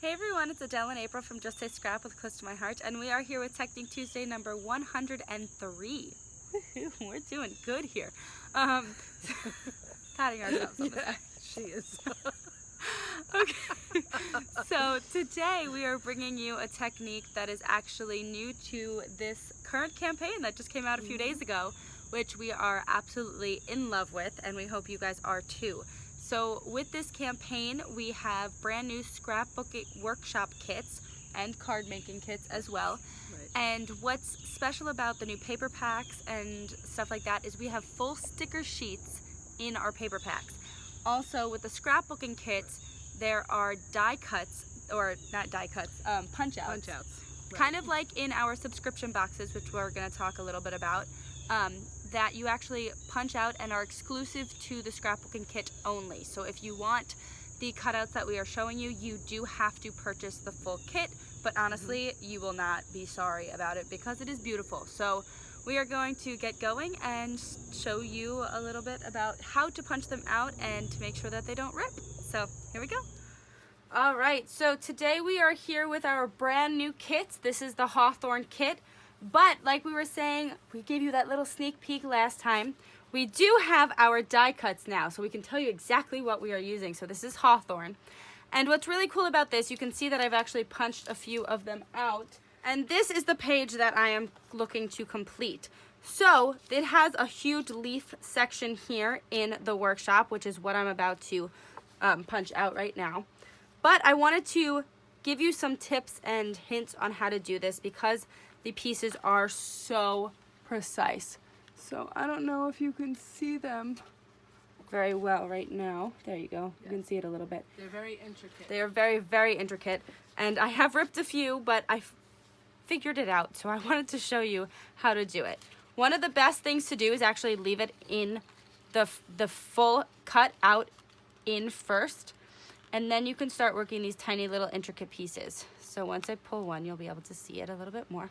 Hey everyone, it's Adele and April from Just Say Scrap with Close to My Heart, and we are here with Technique Tuesday number 103. We're doing good here. Patting ourselves on the back. She is. Okay, so today we are bringing you a technique that is actually new to this current campaign that just came out a few days ago, which we are absolutely in love with, and we hope you guys are too. So with this campaign, we have brand new scrapbooking workshop kits and card making kits as well. Right. And what's special about the new paper packs and stuff like that is we have full sticker sheets in our paper packs. Also with the scrapbooking kits, there are die cuts, or not die cuts, punch outs. Punch outs. Right. Kind of like in our subscription boxes, which we're going to talk a little bit about. That you actually punch out and are exclusive to the scrapbooking kit only. So if you want the cutouts that we are showing you, you do have to purchase the full kit, but honestly, you will not be sorry about it because it is beautiful. So we are going to get going and show you a little bit about how to punch them out and to make sure that they don't rip. So here we go. All right, so today we are here with our brand new kits. This is the Hawthorn kit. But like we were saying, we gave you that little sneak peek last time. We do have our die cuts now, so we can tell you exactly what we are using. So this is Hawthorn. And what's really cool about this, you can see that I've actually punched a few of them out. And this is the page that I am looking to complete. So it has a huge leaf section here in the workshop, which is what I'm about to punch out right now. But I wanted to give you some tips and hints on how to do this because the pieces are so precise. So I don't know if you can see them very well right now. There you go. You can see it a little bit. They're very intricate. They are very, very intricate. And I have ripped a few, but I figured it out. So I wanted to show you how to do it. One of the best things to do is actually leave it in the full cut out in first. And then you can start working these tiny little intricate pieces. So once I pull one, you'll be able to see it a little bit more.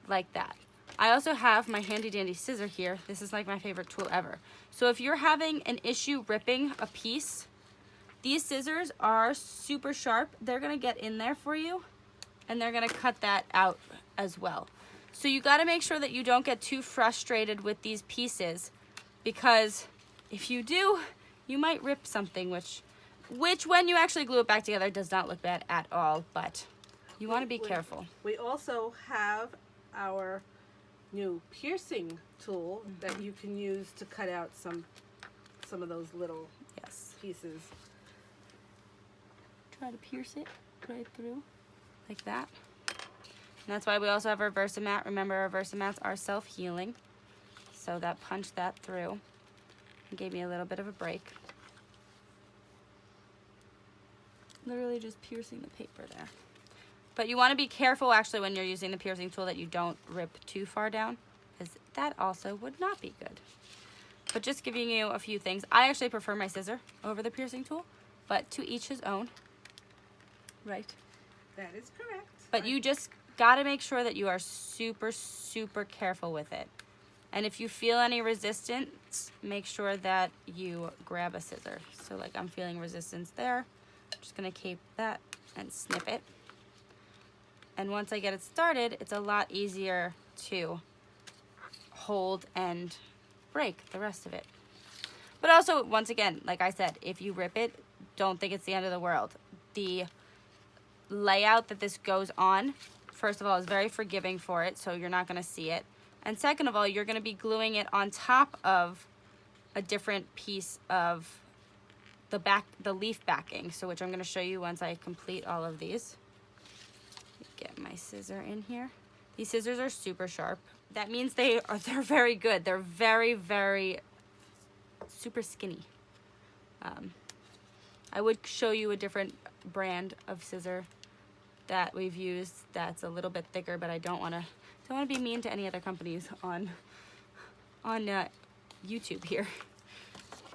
Like that. I also have my handy dandy scissor here. This is like my favorite tool ever. So if you're having an issue ripping a piece, these scissors are super sharp. They're gonna get in there for you and they're gonna cut that out as well. So you gotta make sure that you don't get too frustrated with these pieces because if you do, you might rip something which when you actually glue it back together does not look bad at all, but you wanna be careful. We also have our new piercing tool that you can use to cut out some of those little pieces. Try to pierce it right through like that. And that's why we also have our Versamat. Remember, our Versamats are self-healing. So that punched that through and gave me a little bit of a break. Literally just piercing the paper there. But you want to be careful actually when you're using the piercing tool that you don't rip too far down, because that also would not be good. But just giving you a few things. I actually prefer my scissor over the piercing tool, but to each his own. Right? That is correct. But you just got to make sure that you are super, super careful with it. And if you feel any resistance, make sure that you grab a scissor. So like I'm feeling resistance there. I'm just going to keep that and snip it. And once I get it started, it's a lot easier to hold and break the rest of it. But also, once again, like I said, if you rip it, don't think it's the end of the world. The layout that this goes on, first of all, is very forgiving for it, so you're not going to see it. And second of all, you're going to be gluing it on top of a different piece of the leaf backing, so which I'm going to show you once I complete all of these. Get my scissor in here. These scissors are super sharp. That means they're very good. They're very, very super skinny. I would show you a different brand of scissor that we've used that's a little bit thicker, but I don't want to be mean to any other companies on YouTube here.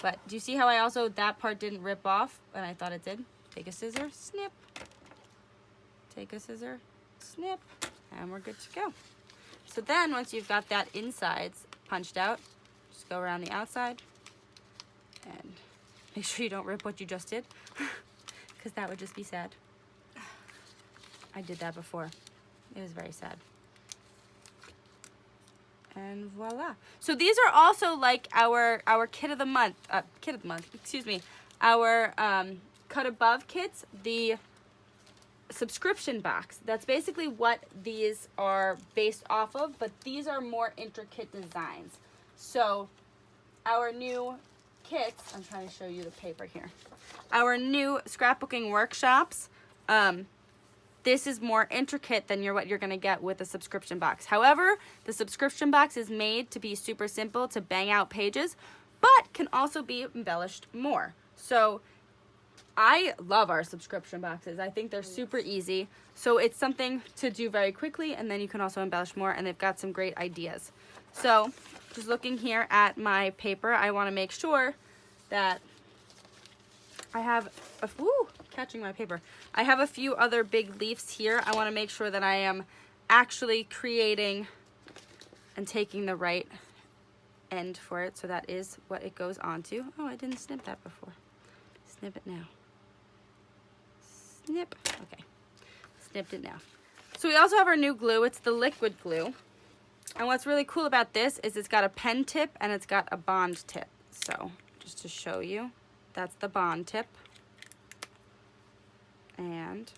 But do you see how I also, that part didn't rip off and I thought it did? Take a scissor, snip. Take a scissor, snip, and we're good to go. So then once you've got that insides punched out, just go around the outside and make sure you don't rip what you just did because that would just be sad. I did that before. It was very sad. And voila. So these are also like our kit of the month, excuse me, our cut above kits, the subscription box. That's basically what these are based off of, but these are more intricate designs. So our new kits, I'm trying to show you the paper here. Our new scrapbooking workshops, this is more intricate than what you're gonna get with a subscription box. However, the subscription box is made to be super simple to bang out pages, but can also be embellished more. So I love our subscription boxes. I think they're super easy. So it's something to do very quickly, and then you can also embellish more, and they've got some great ideas. So just looking here at my paper, I wanna make sure that I have catching my paper. I have a few other big leaves here. I want to make sure that I am actually creating and taking the right end for it. So that is what it goes onto. Oh, I didn't snip that before. Snip it now. Snip. Okay. Snipped it now. So we also have our new glue. It's the liquid glue. And what's really cool about this is it's got a pen tip and it's got a bond tip. So just to show you, that's the bond tip. And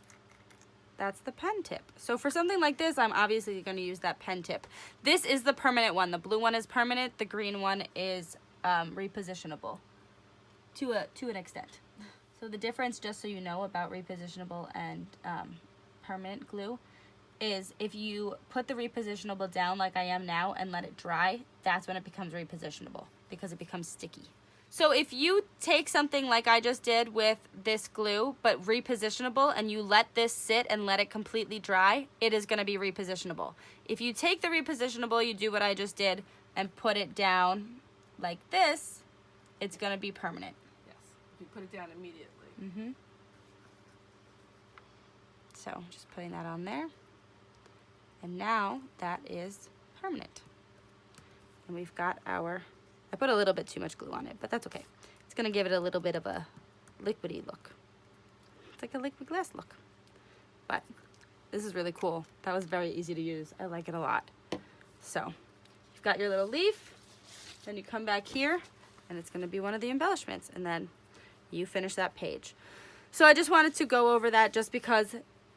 that's the pen tip. So for something like this, I'm obviously going to use that pen tip. This is the permanent one. The blue one is permanent. The green one is repositionable to an extent. So the difference, just so you know, about repositionable and permanent glue is if you put the repositionable down like I am now and let it dry, that's when it becomes repositionable because it becomes sticky. So if you take something like I just did with this glue, but repositionable, and you let this sit and let it completely dry, it is going to be repositionable. If you take the repositionable, you do what I just did, and put it down like this, it's going to be permanent. Yes, if you put it down immediately. Mm-hmm. So just putting that on there. And now that is permanent. And we've got our... I put a little bit too much glue on it, but that's okay. It's gonna give it a little bit of a liquidy look. It's like a liquid glass look. But this is really cool. That was very easy to use. I like it a lot. So you've got your little leaf, then you come back here, and it's gonna be one of the embellishments, and then you finish that page. So I just wanted to go over that just because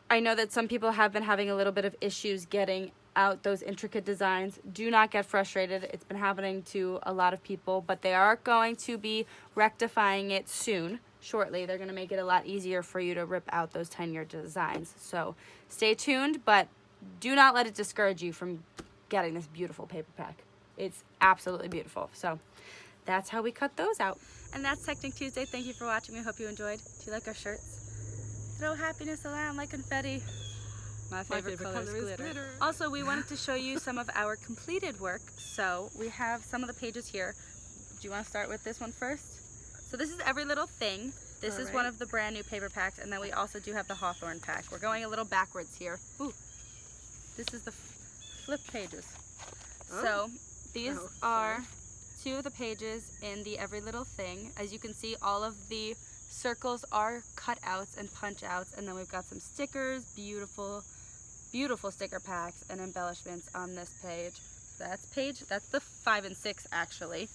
I know that some people have been having a little bit of issues getting out those intricate designs. Do not get frustrated. It's been happening to a lot of people, but they are going to be rectifying it soon. Shortly, they're going to make it a lot easier for you to rip out those 10-year designs. So stay tuned, but do not let it discourage you from getting this beautiful paper pack. It's absolutely beautiful. So that's how we cut those out. And that's Technic Tuesday. Thank you for watching. We hope you enjoyed. Do you like our shirts? Throw happiness around like confetti. My favorite color is glitter. Also, we wanted to show you some of our completed work. So we have some of the pages here. Do you want to start with this one first? So this is Every Little Thing. This is one of the brand new paper packs. And then we also do have the Hawthorn pack. We're going a little backwards here. Ooh, this is the flip pages. Oh. So these are two of the pages in the Every Little Thing. As you can see, all of the circles are cutouts and punch outs. And then we've got some stickers, beautiful sticker packs and embellishments on this page. That's the 5 and 6 actually.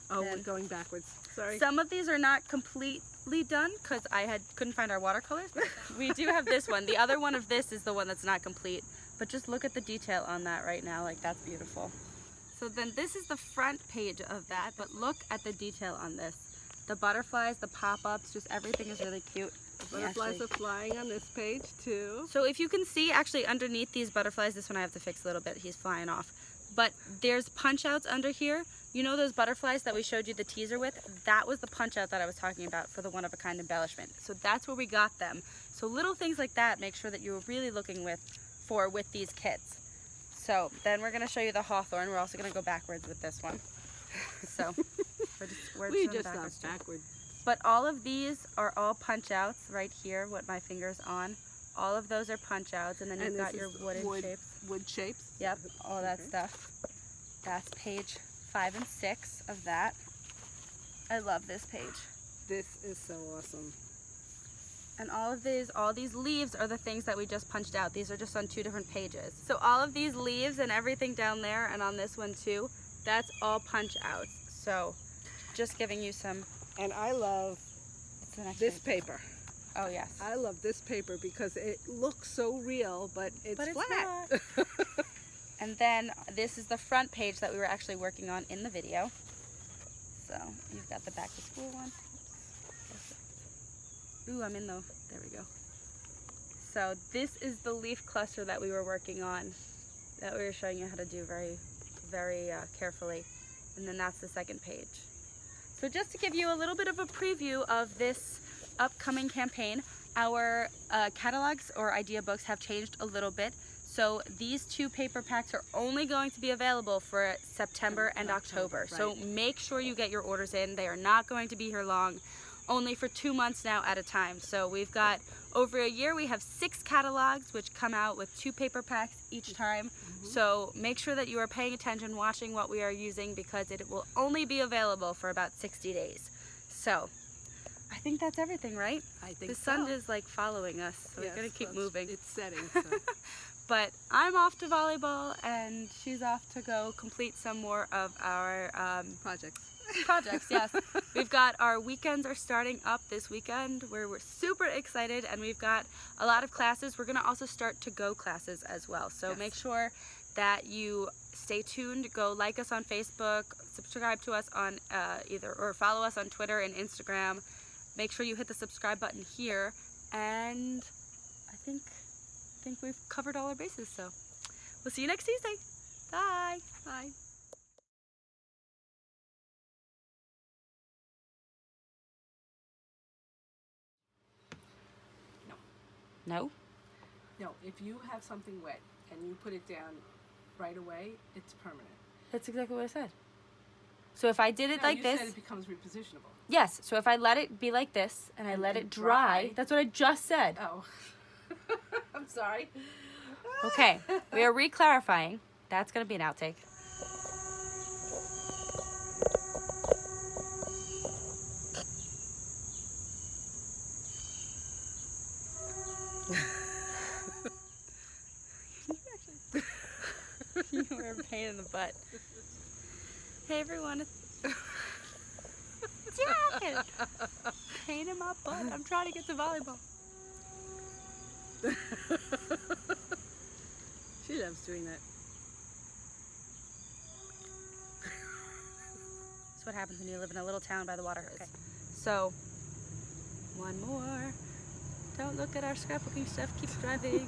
Oh, we're going backwards. Sorry. Some of these are not completely done because I couldn't find our watercolors. We do have this one. The other one of this is the one that's not complete. But just look at the detail on that right now. Like, that's beautiful. So then this is the front page of that, but look at the detail on this. The butterflies, the pop-ups, just everything is really cute. Butterflies are flying on this page too. So if you can see, actually underneath these butterflies, this one I have to fix a little bit, he's flying off. But there's punch outs under here. You know those butterflies that we showed you the teaser with? That was the punch out that I was talking about for the one-of-a-kind embellishment. So that's where we got them. So little things like that, make sure that you're really looking for with these kits. So then we're gonna show you the Hawthorn. We're also gonna go backwards with this one. So we're just backwards. But all of these are all punch outs right here, what my finger's on. All of those are punch outs, and then you've got your wooden shapes. Wood shapes? Yep, all that stuff. That's page 5 and 6 of that. I love this page. This is so awesome. And all these leaves are the things that we just punched out. These are just on 2 different pages. So all of these leaves and everything down there and on this one too, that's all punch outs. So just giving you some. And I love this paper. Oh yes. I love this paper because it looks so real, but it's flat. Not. And then this is the front page that we were actually working on in the video. So you've got the back to school one. Ooh, I'm in though. There we go. So this is the leaf cluster that we were working on, that we were showing you how to do very, very carefully. And then that's the second page. So just to give you a little bit of a preview of this upcoming campaign, our catalogs or idea books have changed a little bit. So these 2 paper packs are only going to be available for September and October. Right. So make sure you get your orders in. They are not going to be here long. Only for 2 months now at a time. So we've got over a year, we have 6 catalogs which come out with 2 paper packs each time. So make sure that you are paying attention, watching what we are using, because it will only be available for about 60 days. So I think that's everything, right? I think the sun is like following us, so yes, we're gonna keep moving. It's setting. So. But I'm off to volleyball and she's off to go complete some more of our projects, yes. We've got our weekends are starting up this weekend where we're super excited, and we've got a lot of classes. We're gonna also start to-go classes as well. So yes. Make sure that you stay tuned. Go like us on Facebook, subscribe to us on or follow us on Twitter and Instagram. Make sure you hit the subscribe button here, and I think we've covered all our bases. So we'll see you next Tuesday. Bye. Bye. No? No, if you have something wet and you put it down right away, it's permanent. That's exactly what I said. So if I did it like this... you said it becomes repositionable. Yes, so if I let it be like this and I let it dry, that's what I just said. Oh. I'm sorry. Okay, we are re-clarifying. That's going to be an outtake. You were a pain in the butt. Hey everyone. Jacket! Pain in my butt. I'm trying to get to volleyball. She loves doing that. That's what happens when you live in a little town by the water. Okay. So, one more. Don't look at our scrapbooking stuff. Keep driving.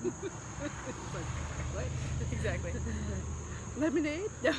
What? Exactly. Lemonade? No.